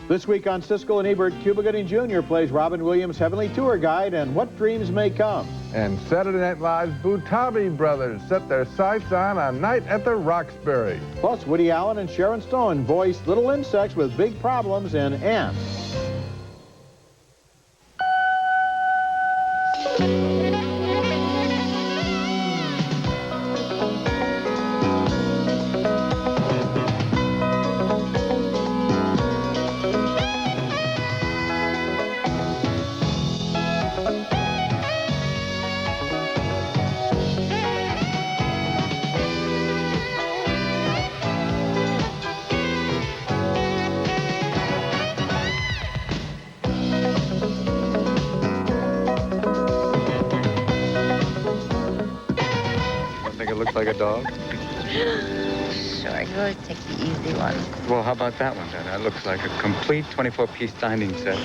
This week on Siskel and Ebert, Cuba Gooding Jr. plays Robin Williams' Heavenly Tour Guide and What Dreams May Come. And Saturday Night Live's Butabi brothers set their sights on A Night at the Roxbury. Plus, Woody Allen and Sharon Stone voice little insects with big problems in Antz. Looks like a dog? Sure, you always take the easy one. Well, how about that one then? That looks like a complete 24-piece dining set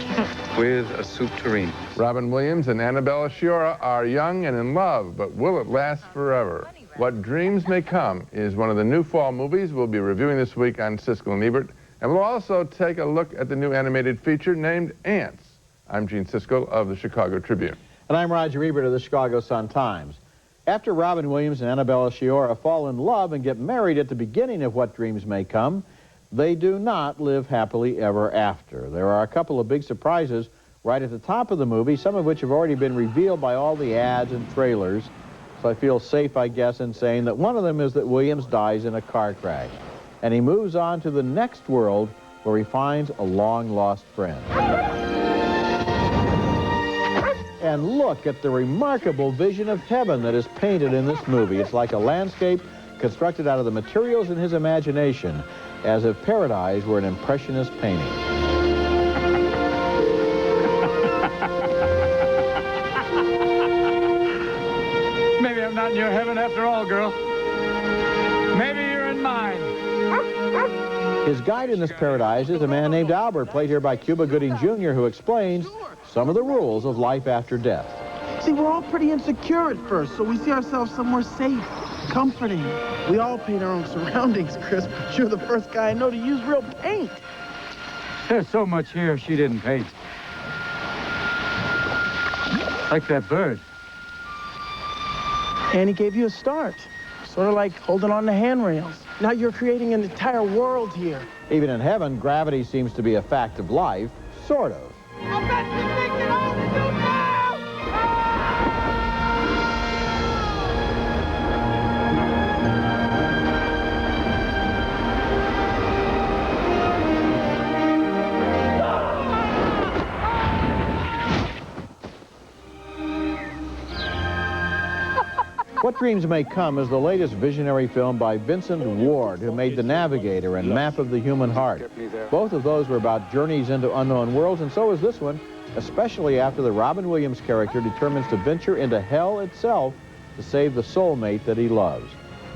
with a soup tureen. Robin Williams and Annabella Sciorra are young and in love, but will it last forever? What Dreams May Come is one of the new fall movies we'll be reviewing this week on Siskel and Ebert, and we'll also take a look at the new animated feature named Antz. I'm Gene Siskel of the Chicago Tribune. And I'm Roger Ebert of the Chicago Sun-Times. After Robin Williams and Annabella Sciorra fall in love and get married at the beginning of What Dreams May Come, they do not live happily ever after. There are a couple of big surprises right at the top of the movie, some of which have already been revealed by all the ads and trailers. So I feel safe, I guess, in saying that one of them is that Williams dies in a car crash. And he moves on to the next world where he finds a long-lost friend. And look at the remarkable vision of heaven that is painted in this movie. It's like a landscape constructed out of the materials in his imagination, as if paradise were an impressionist painting. Maybe I'm not in your heaven after all, girl. Maybe you're in mine. His guide in this paradise is a man named Albert, played here by Cuba Gooding Jr., who explains some of the rules of life after death. See, we're all pretty insecure at first, so we see ourselves somewhere safe, comforting. We all paint our own surroundings, Chris, but you're the first guy I know to use real paint. There's so much here she didn't paint. Like that bird. And he gave you a start, sort of like holding on to handrails. Now you're creating an entire world here. Even in heaven, gravity seems to be a fact of life, sort of. I bet you think it all to do now! What Dreams May Come is the latest visionary film by Vincent Ward, who made The Navigator and Map of the Human Heart. Both of those were about journeys into unknown worlds, and so is this one, especially after the Robin Williams character determines to venture into hell itself to save the soulmate that he loves.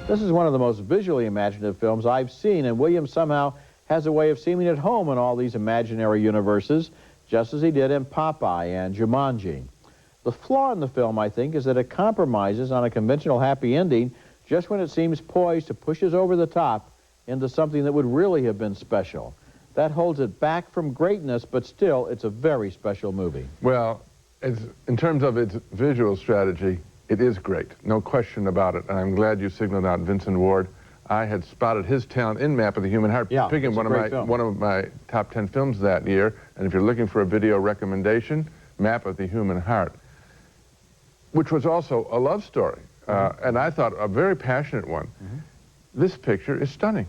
This is one of the most visually imaginative films I've seen, and Williams somehow has a way of seeming at home in all these imaginary universes, just as he did in Popeye and Jumanji. The flaw in the film, I think, is that it compromises on a conventional happy ending just when it seems poised to push us over the top into something that would really have been special. That holds it back from greatness, but still, it's a very special movie. Well, in terms of its visual strategy, it is great, no question about it, and I'm glad you signaled out Vincent Ward. I had spotted his talent in Map of the Human Heart, picking one of my top 10 films that year, and if you're looking for a video recommendation, Map of the Human Heart, which was also a love story, and I thought a very passionate one. This picture is stunning.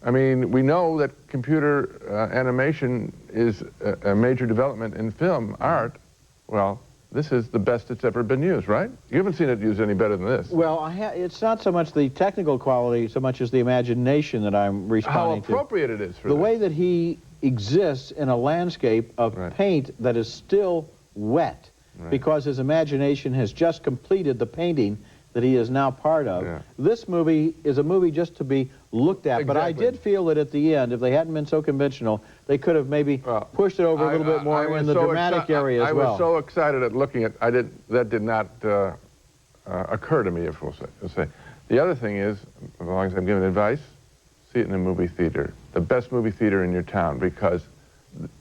I mean, we know that computer animation is a major development in film art. Well, this is the best it's ever been used, right? You haven't seen it used any better than this. Well, it's not so much the technical quality, so much as the imagination that I'm responding to. How appropriate it is for the way that he exists in a landscape of paint that is still wet. Because his imagination has just completed the painting that he is now part of. This movie is a movie just to be looked at, but I did feel that at the end, if they hadn't been so conventional, they could have maybe pushed it over a little bit more in the dramatic area as well. I was so excited at looking at that did not occur to me, if we'll say. The other thing is, as long as I'm giving advice, see it in a movie theater, the best movie theater in your town, because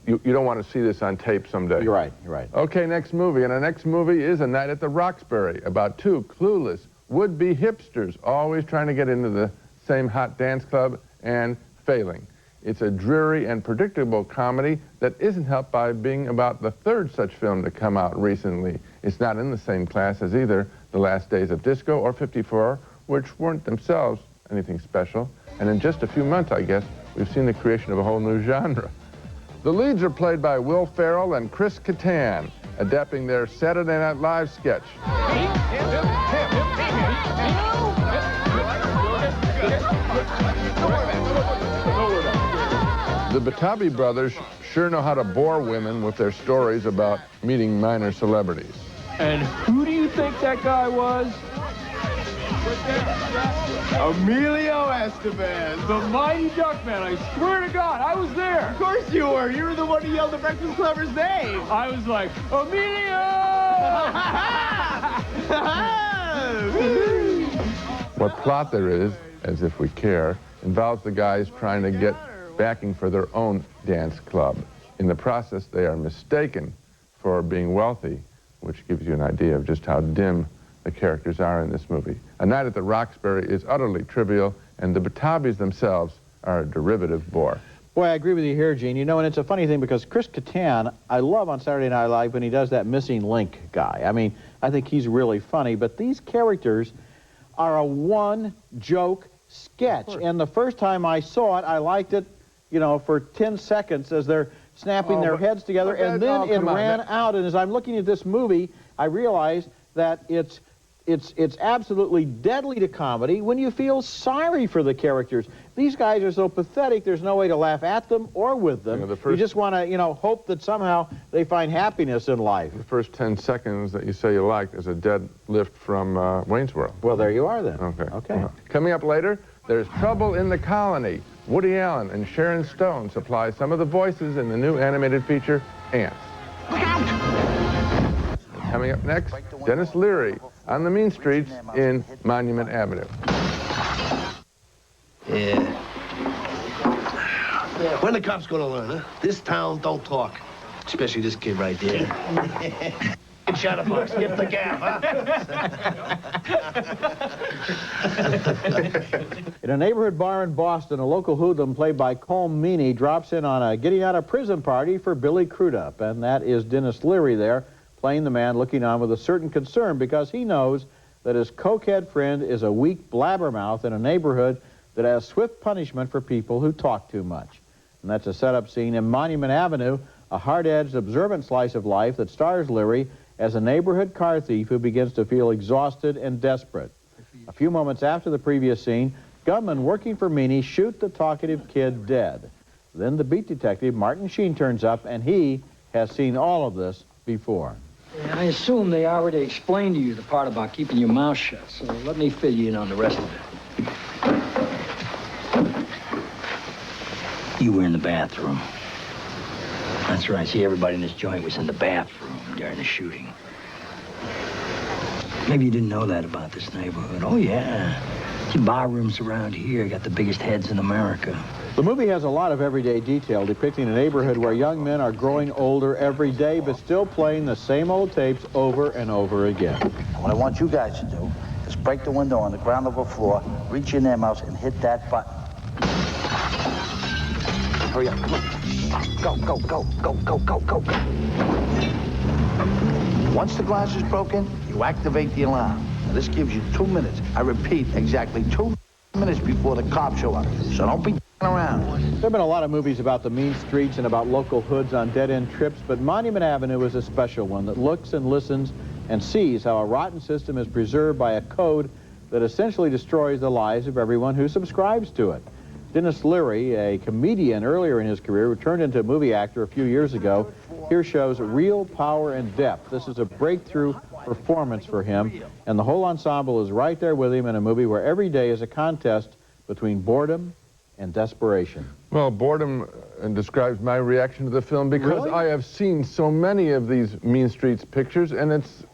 you don't want to see this on tape someday. You're right, you're right. Okay, next movie. And our next movie is A Night at the Roxbury, about two clueless would-be hipsters always trying to get into the same hot dance club and failing. It's a dreary and predictable comedy that isn't helped by being about the third such film to come out recently. It's not in the same class as either The Last Days of Disco or 54, which weren't themselves anything special. And in just a few months, I guess, we've seen the creation of a whole new genre. The leads are played by Will Ferrell and Chris Kattan, adapting their Saturday Night Live sketch. The Batabi brothers sure know how to bore women with their stories about meeting minor celebrities. And who do you think that guy was? Emilio Estevez. The Mighty Duckman, I swear to God, I was there. Of course you were. You were the one who yelled the Breakfast Clubber's name. I was like, Emilio! What plot there is, as if we care, involves the guys trying to get backing for their own dance club. In the process, they are mistaken for being wealthy, which gives you an idea of just how dim the characters are in this movie. A Night at the Roxbury is utterly trivial, and the Batabis themselves are a derivative bore. Boy, I agree with you here, Gene. You know, and it's a funny thing because Chris Kattan, I love on Saturday Night Live when he does that missing link guy. I mean, I think he's really funny, but these characters are a one-joke sketch. And the first time I saw it, I liked it, you know, for 10 seconds as they're snapping their heads together, and then it ran out. And as I'm looking at this movie, I realized that it's absolutely deadly to comedy when you feel sorry for the characters. These guys are so pathetic, there's no way to laugh at them or with them. You just want to, you know, hope that somehow they find happiness in life. The first 10 seconds that you say you liked is a dead lift from Wayne's World. Well, there you are then. Okay. Coming up later, there's Trouble in the Colony. Woody Allen and Sharon Stone supply some of the voices in the new animated feature, Antz. Look out! Coming up next, Dennis Leary on the mean streets in Monument Avenue. Yeah. When the cops gonna learn, huh? This town don't talk. Especially this kid right there. Shutterbox, get the gap, huh? In a neighborhood bar in Boston, a local hoodlum played by Colm Meaney drops in on a getting out of prison party for Billy Crudup, and that is Dennis Leary there, playing the man looking on with a certain concern because he knows that his cokehead friend is a weak blabbermouth in a neighborhood that has swift punishment for people who talk too much. And that's a setup scene in Monument Avenue, a hard-edged, observant slice of life that stars Leary as a neighborhood car thief who begins to feel exhausted and desperate. A few moments after the previous scene, gunmen working for Meaney shoot the talkative kid dead. Then the beat detective, Martin Sheen, turns up, and he has seen all of this before. I assume they already explained to you the part about keeping your mouth shut, so let me fill you in on the rest of it. You were in the bathroom. That's right. See, everybody in this joint was in the bathroom during the shooting. Maybe you didn't know that about this neighborhood. Oh, yeah. See, bar rooms around here got the biggest heads in America. The movie has a lot of everyday detail depicting a neighborhood where young men are growing older every day but still playing the same old tapes over and over again. What I want you guys to do is break the window on the ground level floor, reach in their mouse, and hit that button. Hurry up, come on. Go, go, go, go, go, go, go, go. Once the glass is broken, you activate the alarm. Now, this gives you 2 minutes. I repeat, exactly 2 minutes before the cops show up. So don't be around. There have been a lot of movies about the mean streets and about local hoods on dead-end trips, but Monument Avenue is a special one that looks and listens and sees how a rotten system is preserved by a code that essentially destroys the lives of everyone who subscribes to it. Dennis Leary, a comedian earlier in his career, who turned into a movie actor a few years ago, here shows real power and depth. This is a breakthrough performance for him, and the whole ensemble is right there with him in a movie where every day is a contest between boredom and desperation. Well, boredom describes my reaction to the film because Really? I have seen so many of these mean streets pictures, and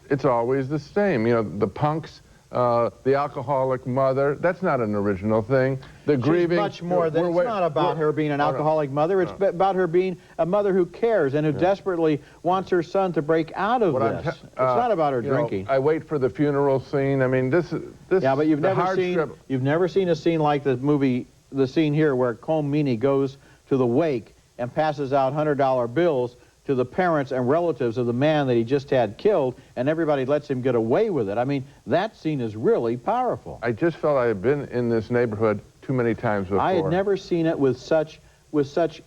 it's always the same. You know, the punks the alcoholic mother. That's not an original thing. The grieving. Much more than, it's not about her being an alcoholic mother. It's about her being a mother who cares and who desperately wants her son to break out of this. It's not about her drinking. I wait for the funeral scene. I mean, this. Yeah, but you've never seen a scene like the scene here where Colm Meaney goes to the wake and passes out $100 bills to the parents and relatives of the man that he just had killed, and everybody lets him get away with it. I mean, that scene is really powerful. I just felt I had been in this neighborhood too many times before. I had never seen it with such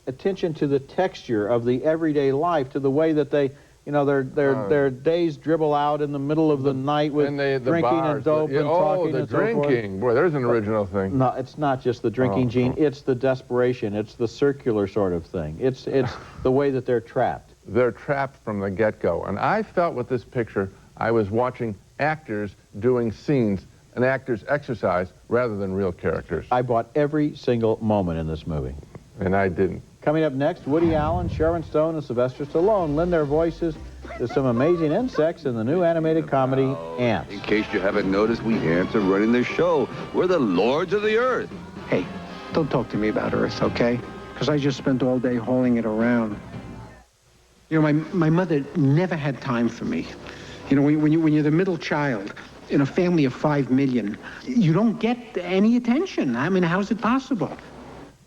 attention to the texture of the everyday life, to the way that they, you know, their days dribble out in the middle of the night with drinking bars, and dope and talking and so forth. Drinking. Boy, there's an original thing. No, it's not just the drinking, Gene. It's the desperation. It's the circular sort of thing. It's the way that they're trapped. They're trapped from the get-go. And I felt with this picture, I was watching actors doing scenes, an actor's exercise, rather than real characters. I bought every single moment in this movie. And I didn't. Coming up next, Woody Allen, Sharon Stone, and Sylvester Stallone lend their voices to some amazing insects in the new animated comedy, Antz. In case you haven't noticed, we ants are running the show. We're the lords of the earth. Hey, don't talk to me about Earth, okay? Because I just spent all day hauling it around. You know, my mother never had time for me. You know, when you're the middle child in a family of 5 million, you don't get any attention. I mean, how's it possible?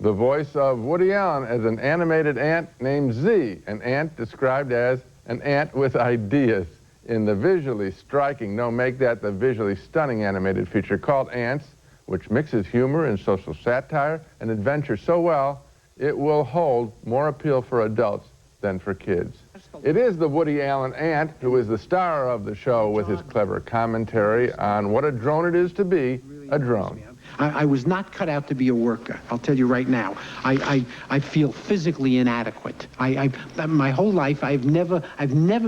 The voice of Woody Allen as an animated ant named Z, an ant described as an ant with ideas in the visually striking, no, make that the visually stunning animated feature called Antz, which mixes humor and social satire and adventure so well, it will hold more appeal for adults than for kids. It is the Woody Allen ant who is the star of the show with his clever commentary on what a drone it is to be a drone. I was not cut out to be a worker, I'll tell you right now. I feel physically inadequate. My whole life, I've never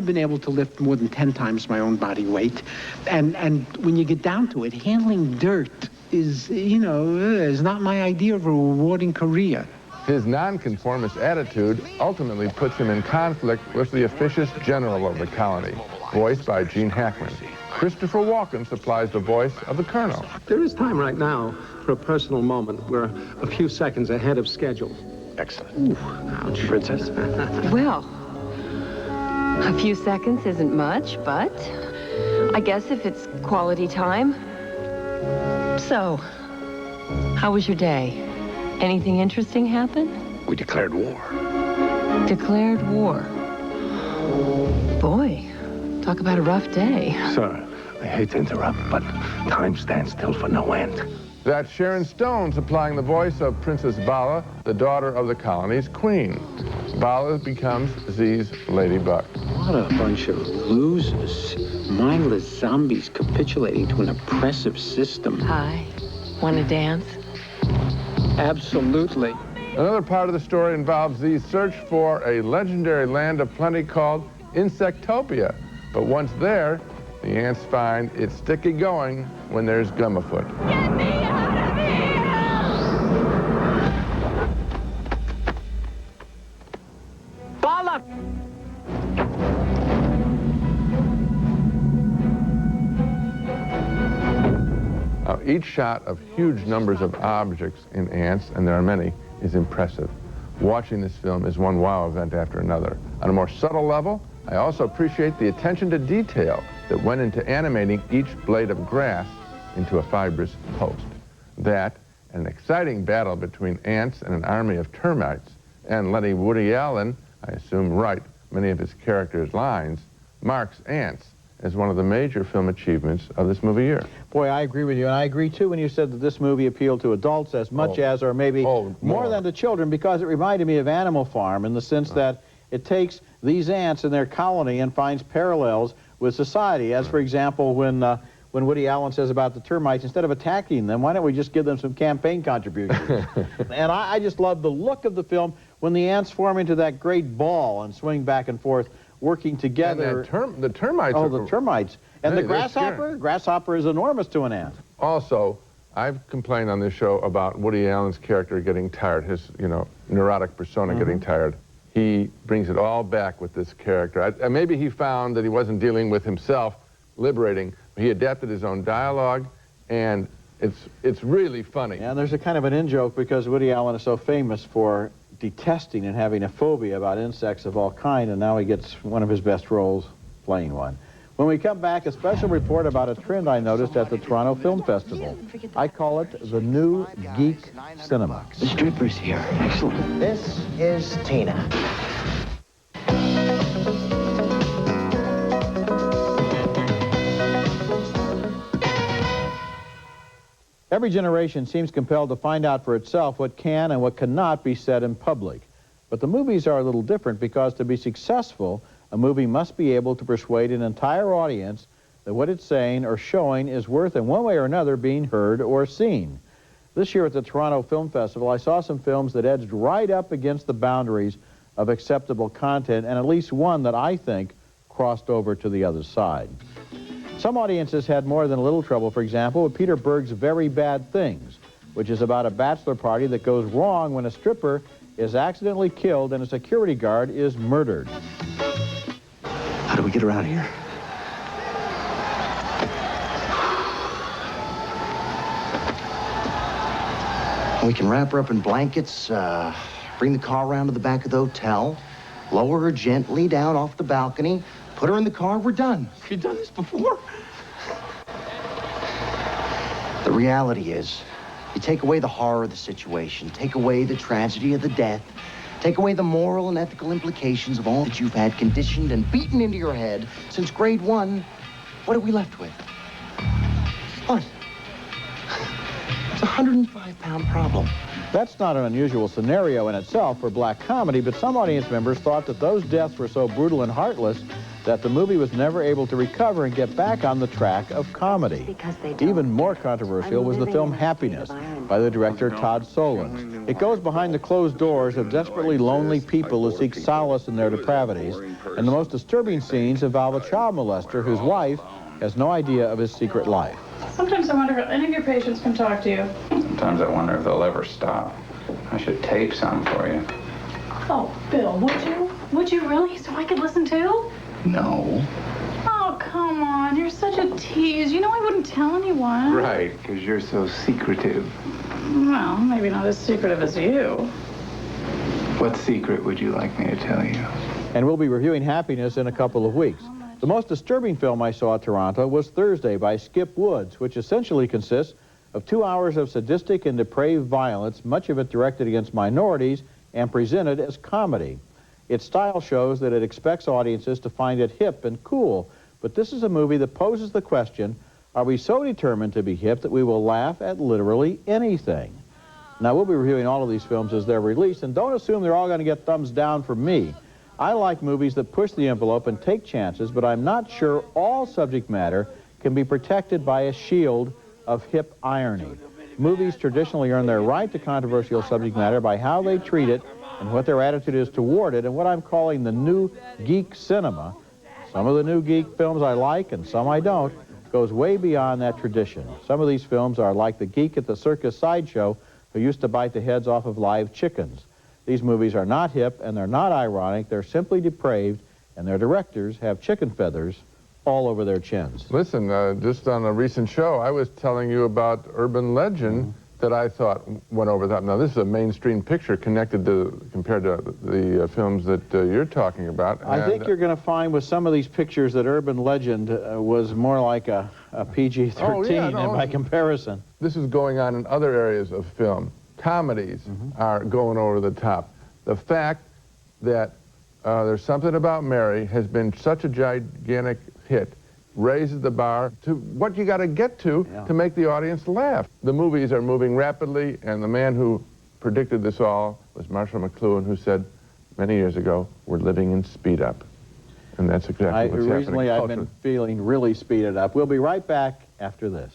been able to lift more than 10 times my own body weight. And when you get down to it, handling dirt is, you know, is not my idea of a rewarding career. His nonconformist attitude ultimately puts him in conflict with the officious general of the colony, voiced by Gene Hackman. Christopher Walken supplies the voice of the colonel. There is time right now for a personal moment. We're a few seconds ahead of schedule. Excellent. Ooh, ouch, princess. Well, a few seconds isn't much, but I guess if it's quality time. So, how was your day? Anything interesting happen? We declared war. Declared war? Boy, talk about a rough day. Sir, I hate to interrupt, but time stands still for no end. That's Sharon Stone supplying the voice of Princess Vala, the daughter of the colony's queen. Vala becomes Z's ladybug. What a bunch of losers. Mindless zombies capitulating to an oppressive system. Hi. Want to dance? Absolutely. Another part of the story involves Z's search for a legendary land of plenty called Insectopia. But once there, the ants find it's sticky going when there's gum afoot. Get me out of here! Bala! Each shot of huge numbers of objects in Antz, and there are many, is impressive. Watching this film is one wow event after another. On a more subtle level, I also appreciate the attention to detail that went into animating each blade of grass into a fibrous post. That, and an exciting battle between ants and an army of termites, and letting Woody Allen, I assume, write many of his characters' lines, marks Antz as one of the major film achievements of this movie year. Boy, I agree with you, and I agree, too, when you said that this movie appealed to adults as much as, or maybe more than to children, because it reminded me of Animal Farm in the sense that it takes these ants in their colony and finds parallels with society, as, for example, when Woody Allen says about the termites, instead of attacking them, why don't we just give them some campaign contributions? And I just love the look of the film when the ants form into that great ball and swing back and forth, working together. And the termites. Oh, the termites. And the grasshopper? Grasshopper is enormous to an ant. Also, I've complained on this show about Woody Allen's character getting tired, his, you know, neurotic persona getting tired. He brings it all back with this character. Maybe he found that he wasn't dealing with himself liberating. He adapted his own dialogue, and it's really funny. And there's a kind of an in-joke because Woody Allen is so famous for detesting and having a phobia about insects of all kind, and now he gets one of his best roles playing one. When we come back, a special report about a trend I noticed at the Toronto Film Festival. I call it the new geek cinema. The stripper's here. Excellent. This is Tina. Every generation seems compelled to find out for itself what can and what cannot be said in public. But the movies are a little different because to be successful, a movie must be able to persuade an entire audience that what it's saying or showing is worth in one way or another being heard or seen. This year at the Toronto Film Festival, I saw some films that edged right up against the boundaries of acceptable content, and at least one that I think crossed over to the other side. Some audiences had more than a little trouble, for example, with Peter Berg's Very Bad Things, which is about a bachelor party that goes wrong when a stripper is accidentally killed and a security guard is murdered. How do we get her out of here? We can wrap her up in blankets, bring the car around to the back of the hotel, lower her gently down off the balcony, put her in the car, we're done. You've done this before? The reality is, you take away the horror of the situation, take away the tragedy of the death, take away the moral and ethical implications of all that you've had conditioned and beaten into your head since grade 1, what are we left with? What? It's a 105-pound problem. That's not an unusual scenario in itself for black comedy, but some audience members thought that those deaths were so brutal and heartless that the movie was never able to recover and get back on the track of comedy. Even more controversial was the film Happiness by the director Todd Solondz. It goes behind the closed doors of desperately lonely people who seek solace in their depravities, and the most disturbing scenes involve a child molester whose wife has no idea of his secret life. Sometimes I wonder if any of your patients can talk to you. Sometimes I wonder if they'll ever stop. I should tape some for you. Oh, Bill, would you? Would you really? So I could listen too? No. Oh, come on. You're such a tease. You know I wouldn't tell anyone. Right, because you're so secretive. Well, maybe not as secretive as you. What secret would you like me to tell you? And we'll be reviewing Happiness in a couple of weeks. The most disturbing film I saw at Toronto was Thursday by Skip Woods, which essentially consists of 2 hours of sadistic and depraved violence, much of it directed against minorities and presented as comedy. Its style shows that it expects audiences to find it hip and cool, but this is a movie that poses the question, are we so determined to be hip that we will laugh at literally anything? Now, we'll be reviewing all of these films as they're released, and don't assume they're all going to get thumbs down from me. I like movies that push the envelope and take chances, but I'm not sure all subject matter can be protected by a shield of hip irony. Movies traditionally earn their right to controversial subject matter by how they treat it and what their attitude is toward it, and what I'm calling the new geek cinema. Some of the new geek films I like and some I don't, goes way beyond that tradition. Some of these films are like the geek at the circus sideshow who used to bite the heads off of live chickens. These movies are not hip and they're not ironic, they're simply depraved, and their directors have chicken feathers all over their chins. Listen, just on a recent show, I was telling you about Urban Legend that I thought went over that. Now, this is a mainstream picture compared to the films that you're talking about. I think you're going to find with some of these pictures that Urban Legend was more like a PG-13 by comparison. This is going on in other areas of film. Comedies are going over the top. The fact that There's Something About Mary has been such a gigantic hit, raises the bar to what you got to get to make the audience laugh. The movies are moving rapidly, and the man who predicted this all was Marshall McLuhan, who said many years ago, we're living in speed up. And that's exactly what's happening. Recently, I've been feeling really speeded up. We'll be right back after this.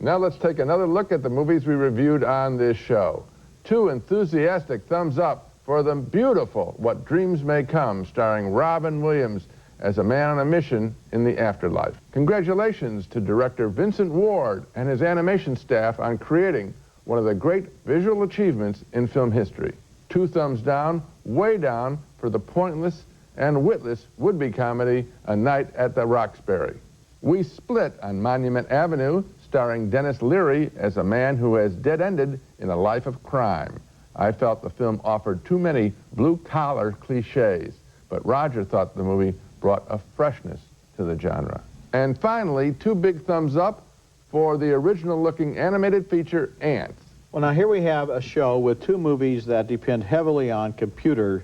Now let's take another look at the movies we reviewed on this show. 2 enthusiastic thumbs up for the beautiful What Dreams May Come, starring Robin Williams as a man on a mission in the afterlife. Congratulations to director Vincent Ward and his animation staff on creating one of the great visual achievements in film history. 2 thumbs down, way down, for the pointless and witless would-be comedy A Night at the Roxbury. We Split on Monument Avenue, starring Dennis Leary as a man who has dead-ended in a life of crime. I felt the film offered too many blue-collar cliches, but Roger thought the movie brought a freshness to the genre. And finally, 2 big thumbs up for the original-looking animated feature, Antz. Well, now here we have a show with 2 movies that depend heavily on computer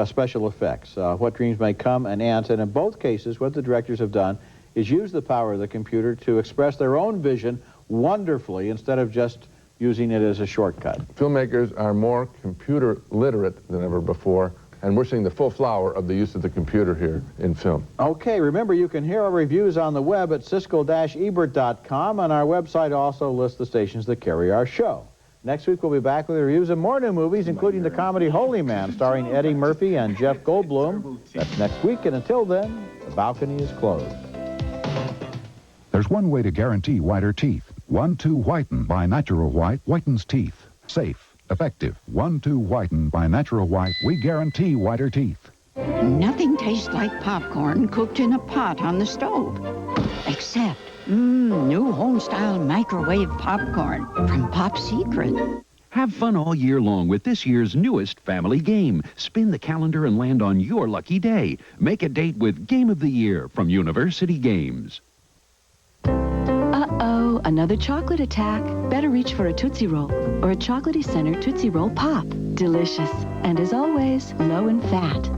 special effects. What Dreams May Come and Antz, and in both cases, what the directors have done is use the power of the computer to express their own vision wonderfully instead of just using it as a shortcut. Filmmakers are more computer literate than ever before, and we're seeing the full flower of the use of the computer here in film. Okay, remember you can hear our reviews on the web at Siskel-Ebert.com, and our website also lists the stations that carry our show. Next week we'll be back with reviews of more new movies, including the comedy Holy Man, starring Eddie Murphy and Jeff Goldblum. That's next week, and until then, the balcony is closed. There's one way to guarantee whiter teeth. 1-2 Whiten by Natural White whitens teeth. Safe, effective. 1-2 Whiten by Natural White. We guarantee whiter teeth. Nothing tastes like popcorn cooked in a pot on the stove. Except, new home-style microwave popcorn from Pop Secret. Have fun all year long with this year's newest family game. Spin the calendar and land on your lucky day. Make a date with Game of the Year from University Games. Uh-oh, another chocolate attack. Better reach for a Tootsie Roll or a Chocolatey Center Tootsie Roll Pop. Delicious, and as always, low in fat.